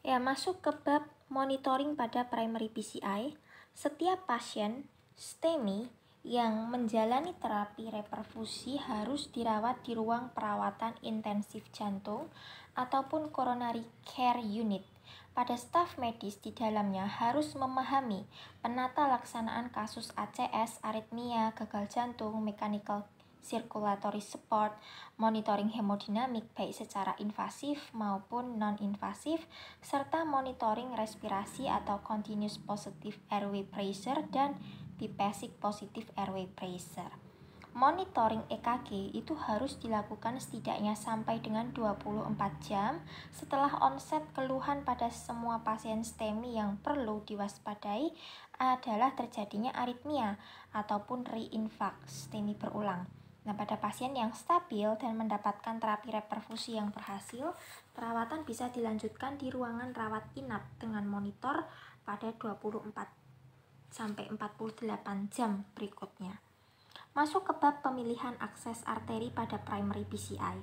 Ya, masuk ke bab monitoring pada primary PCI. Setiap pasien STEMI yang menjalani terapi reperfusi harus dirawat di ruang perawatan intensif jantung ataupun coronary care unit. Pada staf medis di dalamnya harus memahami penata laksanaan kasus ACS, aritmia, gagal jantung, mechanical circulatory support, monitoring hemodinamik baik secara invasif maupun non-invasif, serta monitoring respirasi atau continuous positive airway pressure dan biphasic positive airway pressure. Monitoring EKG itu harus dilakukan setidaknya sampai dengan 24 jam setelah onset keluhan pada semua pasien STEMI. Yang perlu diwaspadai adalah terjadinya aritmia ataupun reinfarks STEMI berulang. Nah, pada pasien yang stabil dan mendapatkan terapi reperfusi yang berhasil, perawatan bisa dilanjutkan di ruangan rawat inap dengan monitor pada 24 sampai 48 jam berikutnya. Masuk ke bab pemilihan akses arteri pada primary PCI.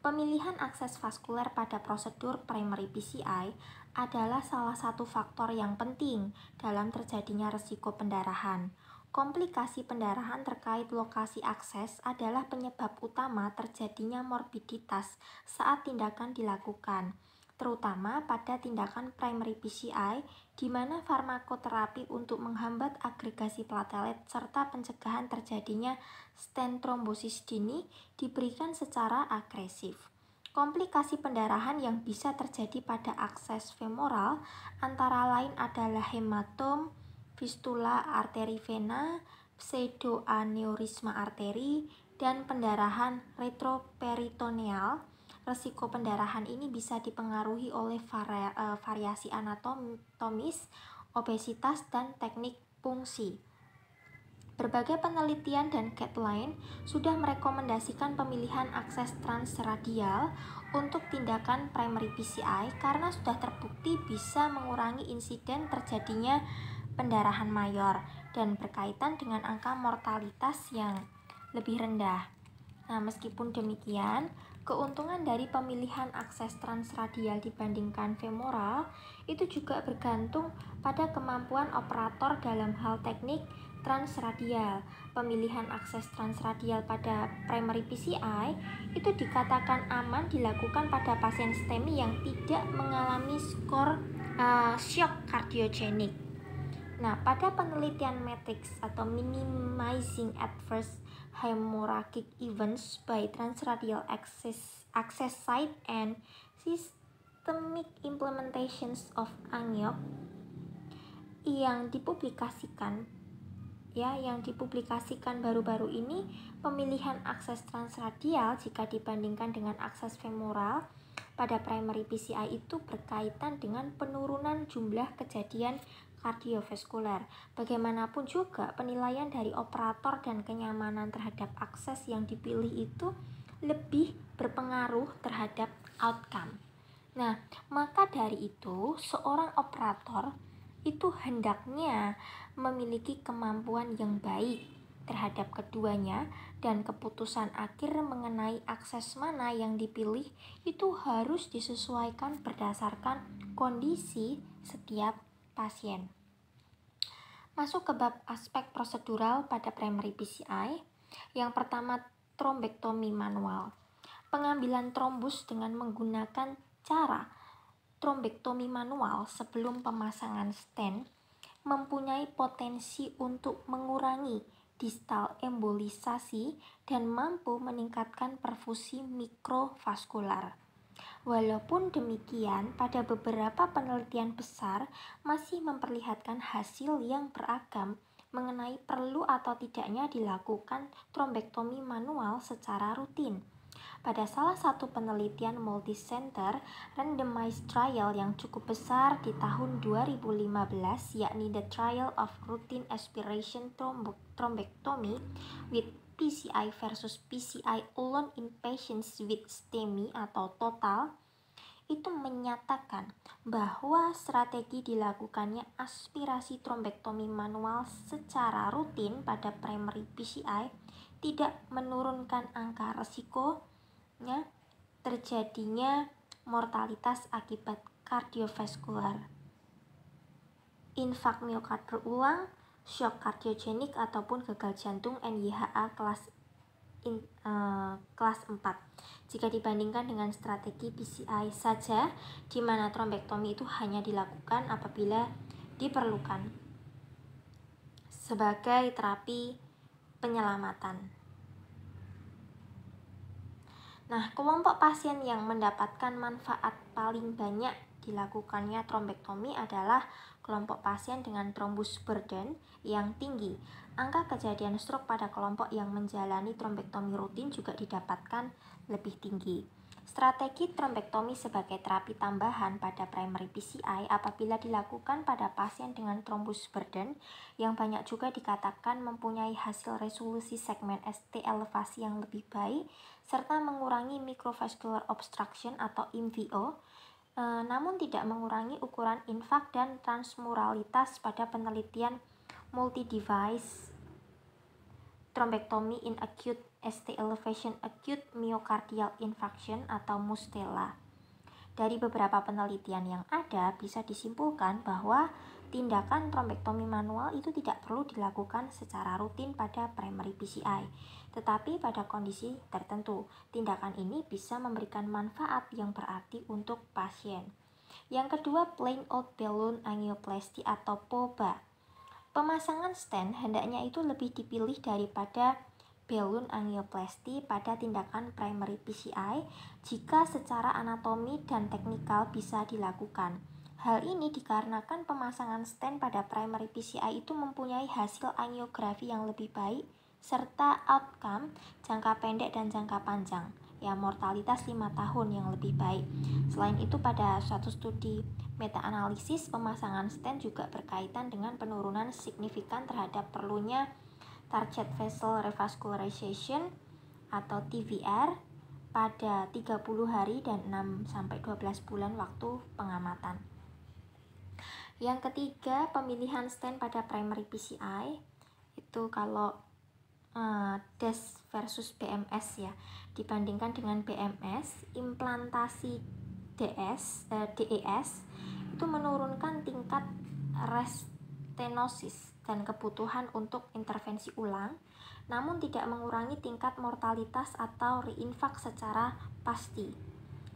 Pemilihan akses vaskuler pada prosedur primary PCI adalah salah satu faktor yang penting dalam terjadinya risiko pendarahan. Komplikasi pendarahan terkait lokasi akses adalah penyebab utama terjadinya morbiditas saat tindakan dilakukan, terutama pada tindakan primary PCI, di mana farmakoterapi untuk menghambat agregasi platelet serta pencegahan terjadinya stent trombosis dini diberikan secara agresif. Komplikasi pendarahan yang bisa terjadi pada akses femoral antara lain adalah hematom, fistula arteri vena, pseudoaneurisma arteri, dan pendarahan retroperitoneal. Risiko pendarahan ini bisa dipengaruhi oleh variasi anatomis, obesitas, dan teknik fungsi. Berbagai penelitian dan guideline sudah merekomendasikan pemilihan akses transradial untuk tindakan primary PCI karena sudah terbukti bisa mengurangi insiden terjadinya pendarahan mayor dan berkaitan dengan angka mortalitas yang lebih rendah. Nah, meskipun demikian, keuntungan dari pemilihan akses transradial dibandingkan femoral itu juga bergantung pada kemampuan operator dalam hal teknik transradial. Pemilihan akses transradial pada primary PCI itu dikatakan aman dilakukan pada pasien STEMI yang tidak mengalami shock kardiogenik. Nah, pada penelitian matrix atau minimizing adverse hemorrhagic events by transradial access site and systemic implementations of Angioch yang dipublikasikan baru-baru ini, pemilihan akses transradial jika dibandingkan dengan akses femoral pada primary PCI itu berkaitan dengan penurunan jumlah kejadian kardiovaskular. Bagaimanapun juga, penilaian dari operator dan kenyamanan terhadap akses yang dipilih itu lebih berpengaruh terhadap outcome. Nah, maka dari itu, seorang operator itu hendaknya memiliki kemampuan yang baik terhadap keduanya, dan keputusan akhir mengenai akses mana yang dipilih itu harus disesuaikan berdasarkan kondisi setiap pasien. Masuk ke bab aspek prosedural pada primary PCI. Yang pertama, trombektomi manual. Pengambilan trombus dengan menggunakan cara trombektomi manual sebelum pemasangan stent mempunyai potensi untuk mengurangi distal embolisasi dan mampu meningkatkan perfusi mikrovaskular. Walaupun demikian, pada beberapa penelitian besar masih memperlihatkan hasil yang beragam mengenai perlu atau tidaknya dilakukan trombektomi manual secara rutin. Pada salah satu penelitian multicenter randomized trial yang cukup besar di tahun 2015, yakni the trial of routine aspiration thrombectomy with PCI versus PCI alone in patients with STEMI atau total, itu menyatakan bahwa strategi dilakukannya aspirasi trombektomi manual secara rutin pada primary PCI tidak menurunkan angka resikonya terjadinya mortalitas akibat kardiovaskular, infak miokard berulang, shock kardiogenik ataupun gagal jantung NYHA kelas 4 jika dibandingkan dengan strategi PCI saja, di mana trombektomi itu hanya dilakukan apabila diperlukan sebagai terapi penyelamatan. Nah, kelompok pasien yang mendapatkan manfaat paling banyak dilakukannya trombektomi adalah kelompok pasien dengan thrombus burden yang tinggi. Angka kejadian stroke pada kelompok yang menjalani trombektomi rutin juga didapatkan lebih tinggi. Strategi trombektomi sebagai terapi tambahan pada primary PCI apabila dilakukan pada pasien dengan thrombus burden yang banyak juga dikatakan mempunyai hasil resolusi segmen ST elevasi yang lebih baik serta mengurangi microvascular obstruction atau MVO, namun tidak mengurangi ukuran infak dan transmuralitas pada penelitian multi-device thrombectomy in acute ST elevation acute myocardial infarction atau MUSTELA. Dari beberapa penelitian yang ada bisa disimpulkan bahwa tindakan trombektomi manual itu tidak perlu dilakukan secara rutin pada primary PCI, tetapi pada kondisi tertentu, tindakan ini bisa memberikan manfaat yang berarti untuk pasien. Yang kedua, plain old balloon angioplasty atau POBA. Pemasangan stent hendaknya itu lebih dipilih daripada balloon angioplasty pada tindakan primary PCI jika secara anatomi dan teknikal bisa dilakukan. Hal ini dikarenakan pemasangan stent pada primary PCI itu mempunyai hasil angiografi yang lebih baik serta outcome jangka pendek dan jangka panjang, ya mortalitas 5 tahun yang lebih baik. Selain itu pada suatu studi meta-analisis pemasangan stent juga berkaitan dengan penurunan signifikan terhadap perlunya target vessel revascularization atau TVR pada 30 hari dan 6-12 bulan waktu pengamatan. Yang ketiga, pemilihan stent pada primary PCI itu kalau DES versus BMS ya. Dibandingkan dengan BMS, implantasi DES itu menurunkan tingkat restenosis dan kebutuhan untuk intervensi ulang, namun tidak mengurangi tingkat mortalitas atau reinfak secara pasti.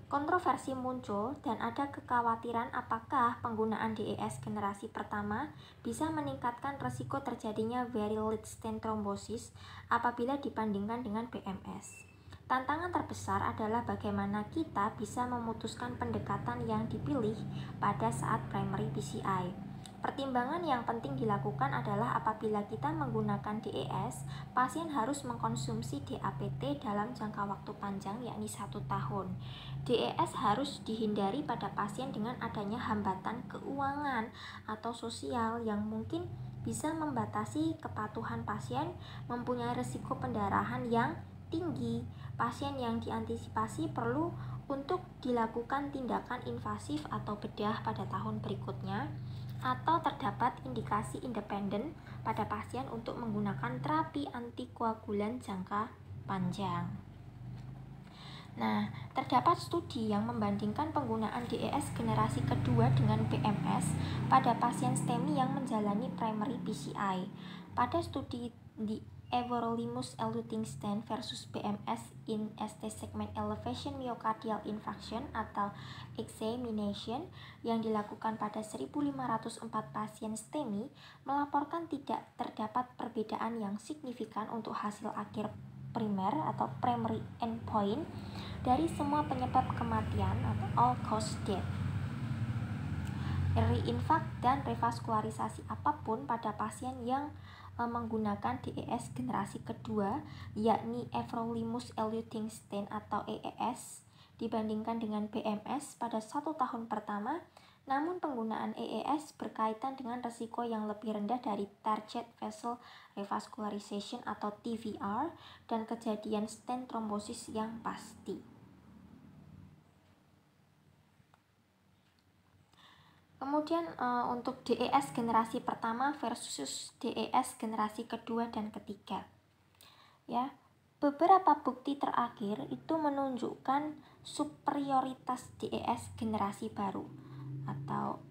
Kontroversi muncul dan ada kekhawatiran apakah penggunaan DES generasi pertama bisa meningkatkan resiko terjadinya very late stent thrombosis apabila dibandingkan dengan BMS. Tantangan terbesar adalah bagaimana kita bisa memutuskan pendekatan yang dipilih pada saat primary PCI. Pertimbangan yang penting dilakukan adalah apabila kita menggunakan DES, pasien harus mengkonsumsi DAPT dalam jangka waktu panjang yakni 1 tahun. DES harus dihindari pada pasien dengan adanya hambatan keuangan atau sosial yang mungkin bisa membatasi kepatuhan pasien, mempunyai risiko pendarahan yang tinggi. Pasien yang diantisipasi perlu untuk dilakukan tindakan invasif atau bedah pada tahun berikutnya, atau terdapat indikasi independen pada pasien untuk menggunakan terapi antikoagulan jangka panjang. Nah, terdapat studi yang membandingkan penggunaan DES generasi kedua dengan BMS pada pasien STEMI yang menjalani primary PCI. Pada studi di Everolimus eluting stent versus BMS in ST segment elevation myocardial infarction atau examination yang dilakukan pada 1.504 pasien STEMI melaporkan tidak terdapat perbedaan yang signifikan untuk hasil akhir primer atau primary endpoint dari semua penyebab kematian atau all cause death, reinfark dan revaskularisasi apapun pada pasien yang menggunakan DES generasi kedua yakni Everolimus eluting stent atau EES dibandingkan dengan BMS pada 1 tahun pertama, namun penggunaan EES berkaitan dengan risiko yang lebih rendah dari target vessel revascularization atau TVR dan kejadian stent trombosis yang pasti. Kemudian untuk DES generasi pertama versus DES generasi kedua dan ketiga. Ya, Beberapa bukti terakhir itu menunjukkan superioritas DES generasi baru atau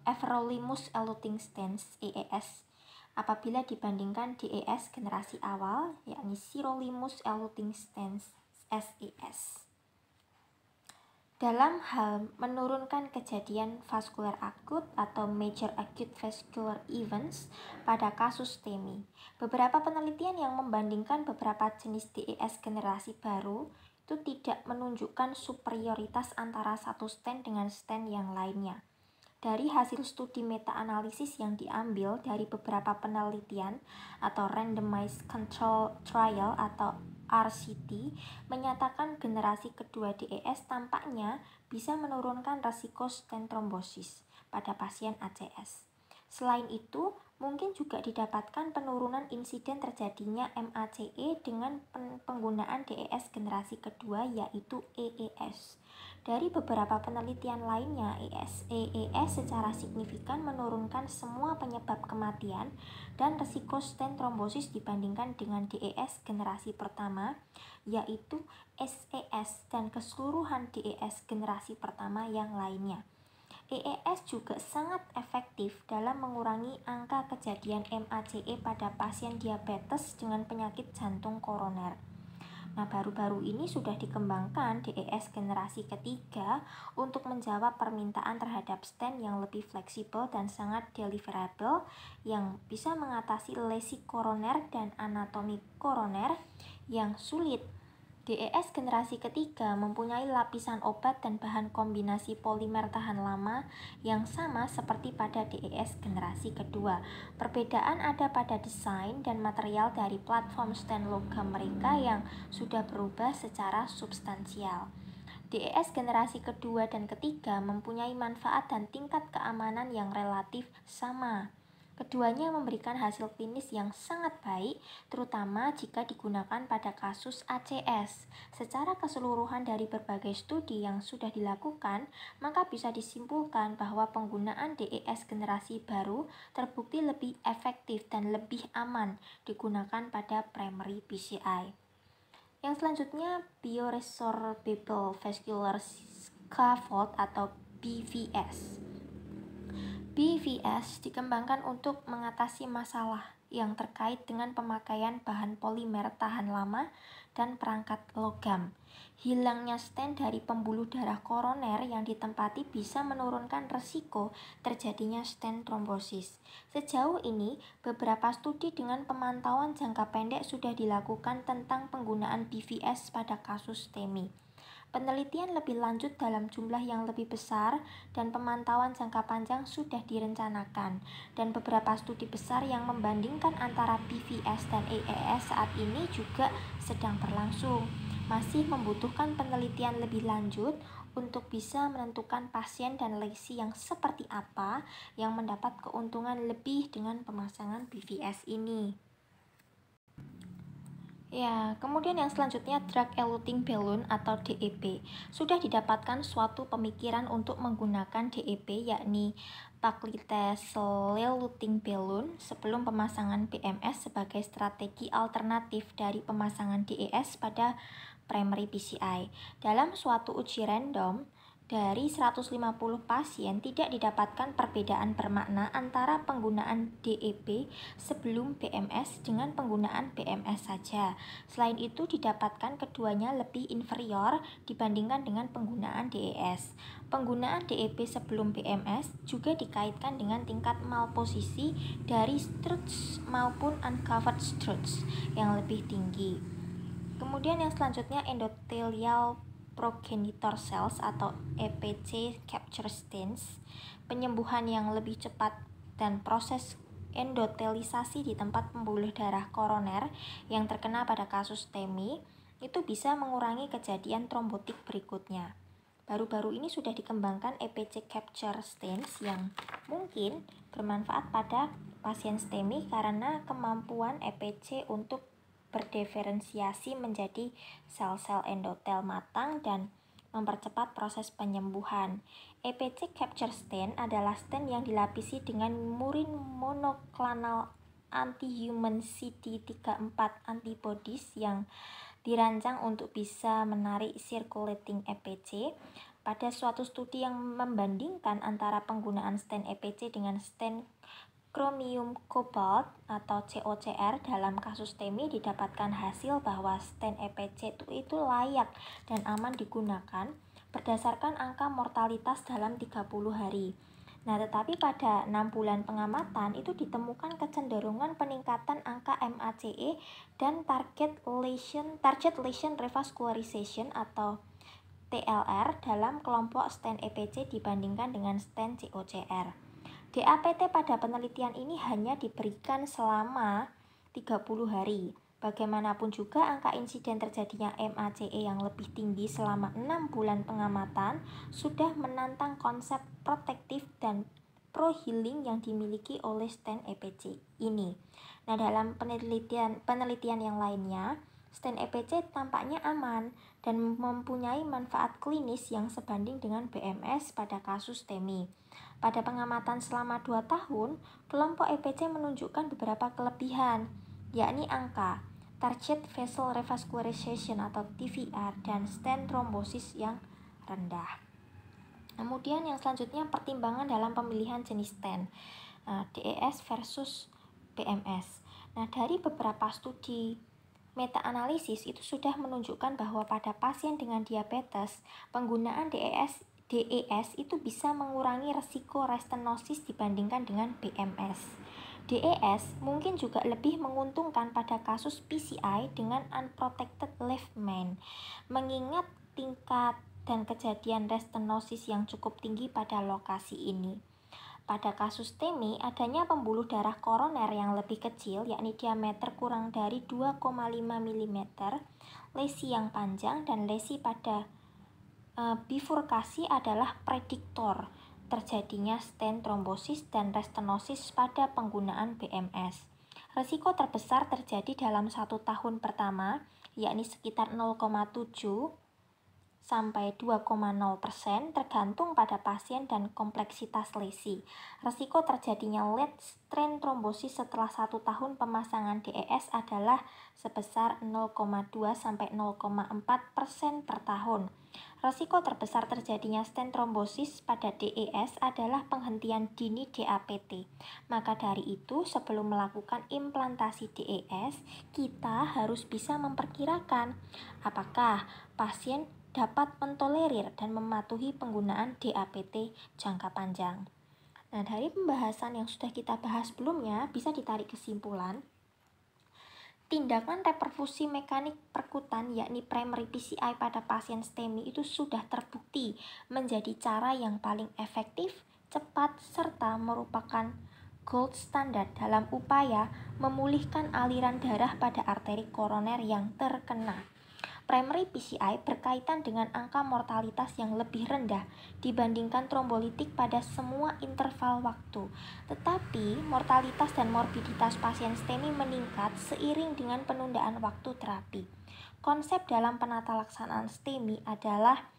Everolimus Eluting Stents EES apabila dibandingkan DES generasi awal, yakni Sirolimus Eluting Stents SES. Dalam hal menurunkan kejadian vaskular akut atau major acute vascular events pada kasus STEMI, beberapa penelitian yang membandingkan beberapa jenis DES generasi baru itu tidak menunjukkan superioritas antara satu stent dengan stent yang lainnya. Dari hasil studi meta-analisis yang diambil dari beberapa penelitian atau randomized control trial atau RCT menyatakan generasi kedua DES tampaknya bisa menurunkan risiko stent trombosis pada pasien ACS. Selain itu, mungkin juga didapatkan penurunan insiden terjadinya MACE dengan penggunaan DES generasi kedua yaitu EES. Dari beberapa penelitian lainnya, EES secara signifikan menurunkan semua penyebab kematian dan risiko stent trombosis dibandingkan dengan DES generasi pertama, yaitu SES dan keseluruhan DES generasi pertama yang lainnya. EES juga sangat efektif dalam mengurangi angka kejadian MACE pada pasien diabetes dengan penyakit jantung koroner. Nah, baru-baru ini sudah dikembangkan DES generasi ketiga untuk menjawab permintaan terhadap stent yang lebih fleksibel dan sangat deliverable yang bisa mengatasi lesi koroner dan anatomi koroner yang sulit. DES generasi ketiga mempunyai lapisan obat dan bahan kombinasi polimer tahan lama yang sama seperti pada DES generasi kedua. Perbedaan ada pada desain dan material dari platform stent logam mereka yang sudah berubah secara substansial. DES generasi kedua dan ketiga mempunyai manfaat dan tingkat keamanan yang relatif sama. Keduanya memberikan hasil klinis yang sangat baik, terutama jika digunakan pada kasus ACS. Secara keseluruhan dari berbagai studi yang sudah dilakukan, maka bisa disimpulkan bahwa penggunaan DES generasi baru terbukti lebih efektif dan lebih aman digunakan pada primary PCI. Yang selanjutnya, Bioresorbable Vascular Scaffold atau BVS. BVS dikembangkan untuk mengatasi masalah yang terkait dengan pemakaian bahan polimer tahan lama dan perangkat logam. Hilangnya stent dari pembuluh darah koroner yang ditempati bisa menurunkan risiko terjadinya stent trombosis. Sejauh ini, beberapa studi dengan pemantauan jangka pendek sudah dilakukan tentang penggunaan BVS pada kasus STEMI. Penelitian lebih lanjut dalam jumlah yang lebih besar dan pemantauan jangka panjang sudah direncanakan, dan beberapa studi besar yang membandingkan antara BVS dan EES saat ini juga sedang berlangsung. Masih membutuhkan penelitian lebih lanjut untuk bisa menentukan pasien dan lesi yang seperti apa yang mendapat keuntungan lebih dengan pemasangan BVS ini. Ya, kemudian yang selanjutnya drug eluting balloon atau DEB. Sudah didapatkan suatu pemikiran untuk menggunakan DEB yakni paclitaxel-eluting balloon sebelum pemasangan BMS sebagai strategi alternatif dari pemasangan DES pada primary PCI. Dalam suatu uji random, dari 150 pasien tidak didapatkan perbedaan bermakna antara penggunaan DEB sebelum BMS dengan penggunaan BMS saja. Selain itu didapatkan keduanya lebih inferior dibandingkan dengan penggunaan DES. Penggunaan DEB sebelum BMS juga dikaitkan dengan tingkat malposisi dari struts maupun uncovered struts yang lebih tinggi. Kemudian yang selanjutnya endothelial progenitor cells atau EPC capture stents, penyembuhan yang lebih cepat dan proses endotelisasi di tempat pembuluh darah koroner yang terkena pada kasus STEMI itu bisa mengurangi kejadian trombotik berikutnya. Baru-baru ini sudah dikembangkan EPC capture stents yang mungkin bermanfaat pada pasien STEMI karena kemampuan EPC untuk berdiferensiasi menjadi sel-sel endotel matang dan mempercepat proses penyembuhan. EPC capture stent adalah stent yang dilapisi dengan murin monoklonal anti-human CD34 antibodies yang dirancang untuk bisa menarik circulating EPC. Pada suatu studi yang membandingkan antara penggunaan stent EPC dengan stent chromium cobalt atau COCR dalam kasus STEMI, didapatkan hasil bahwa stent EPC itu layak dan aman digunakan berdasarkan angka mortalitas dalam 30 hari. Nah, tetapi pada 6 bulan pengamatan itu ditemukan kecenderungan peningkatan angka MACE dan target lesion revascularization atau TLR dalam kelompok stent EPC dibandingkan dengan stent COCR. DAPT pada penelitian ini hanya diberikan selama 30 hari. Bagaimanapun juga angka insiden terjadinya MACE yang lebih tinggi selama 6 bulan pengamatan sudah menantang konsep protektif dan pro-healing yang dimiliki oleh stent EPC ini. Nah, dalam penelitian yang lainnya, stent EPC tampaknya aman dan mempunyai manfaat klinis yang sebanding dengan BMS pada kasus STEMI. Pada pengamatan selama 2 tahun, kelompok EPC menunjukkan beberapa kelebihan, yakni angka target vessel revascularization atau TVR dan stent trombosis yang rendah. Kemudian yang selanjutnya pertimbangan dalam pemilihan jenis stent, DES versus BMS. Nah, dari beberapa studi meta-analisis itu sudah menunjukkan bahwa pada pasien dengan diabetes, penggunaan DES itu bisa mengurangi resiko restenosis dibandingkan dengan BMS. DES mungkin juga lebih menguntungkan pada kasus PCI dengan unprotected left main, mengingat tingkat dan kejadian restenosis yang cukup tinggi pada lokasi ini. Pada kasus STEMI, adanya pembuluh darah koroner yang lebih kecil, yakni diameter kurang dari 2,5 mm, lesi yang panjang, dan lesi pada bifurkasi adalah prediktor terjadinya stent trombosis dan restenosis pada penggunaan BMS. Risiko terbesar terjadi dalam 1 tahun pertama, yakni sekitar 0,7 sampai 2,0% tergantung pada pasien dan kompleksitas lesi. Risiko terjadinya late stent trombosis setelah 1 tahun pemasangan DES adalah sebesar 0,2 sampai 0,4% per tahun. Risiko terbesar terjadinya stent trombosis pada DES adalah penghentian dini DAPT. Maka dari itu, sebelum melakukan implantasi DES, kita harus bisa memperkirakan apakah pasien dapat mentolerir dan mematuhi penggunaan DAPT jangka panjang. Nah, dari pembahasan yang sudah kita bahas sebelumnya, bisa ditarik kesimpulan, tindakan reperfusi mekanik perkutan yakni primary PCI pada pasien STEMI itu sudah terbukti menjadi cara yang paling efektif, cepat, serta merupakan gold standard dalam upaya memulihkan aliran darah pada arteri koroner yang terkena. Primary PCI berkaitan dengan angka mortalitas yang lebih rendah dibandingkan trombolitik pada semua interval waktu. Tetapi, mortalitas dan morbiditas pasien STEMI meningkat seiring dengan penundaan waktu terapi. Konsep dalam penata laksanaan STEMI adalah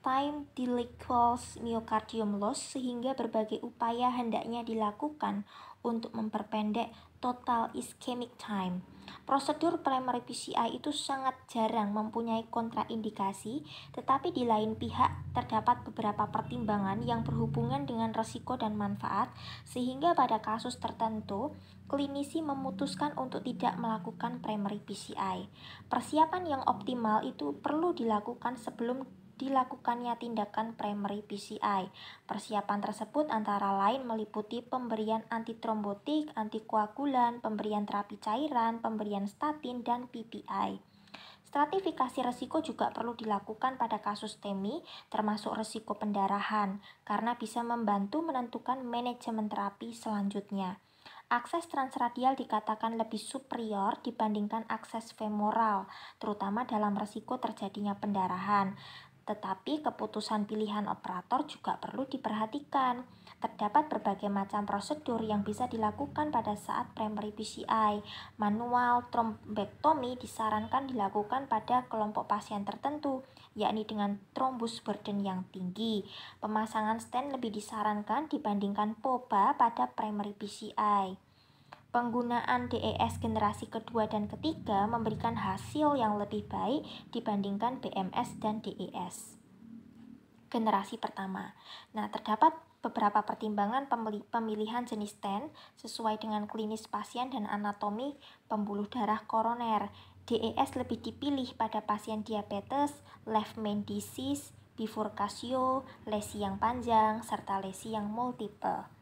time delay equals myocardium loss, sehingga berbagai upaya hendaknya dilakukan untuk memperpendek total ischemic time. Prosedur primary PCI itu sangat jarang mempunyai kontraindikasi, tetapi di lain pihak terdapat beberapa pertimbangan yang berhubungan dengan risiko dan manfaat, sehingga pada kasus tertentu klinisi memutuskan untuk tidak melakukan primary PCI. Persiapan yang optimal itu perlu dilakukan sebelum dilakukannya tindakan primary PCI. Persiapan tersebut antara lain meliputi pemberian antitrombotik, antikoagulan, pemberian terapi cairan, pemberian statin, dan PPI. Stratifikasi risiko juga perlu dilakukan pada kasus STEMI, termasuk risiko pendarahan, karena bisa membantu menentukan manajemen terapi selanjutnya. Akses transradial dikatakan lebih superior dibandingkan akses femoral, terutama dalam risiko terjadinya pendarahan. Tetapi keputusan pilihan operator juga perlu diperhatikan. Terdapat berbagai macam prosedur yang bisa dilakukan pada saat primary PCI. Manual trombektomi disarankan dilakukan pada kelompok pasien tertentu, yakni dengan thrombus burden yang tinggi. Pemasangan stent lebih disarankan dibandingkan POBA pada primary PCI. Penggunaan DES generasi kedua dan ketiga memberikan hasil yang lebih baik dibandingkan BMS dan DES generasi pertama. Nah, terdapat beberapa pertimbangan pemilihan jenis stent sesuai dengan klinis pasien dan anatomi pembuluh darah koroner. DES lebih dipilih pada pasien diabetes, left main disease, bifurcatio, lesi yang panjang, serta lesi yang multiple.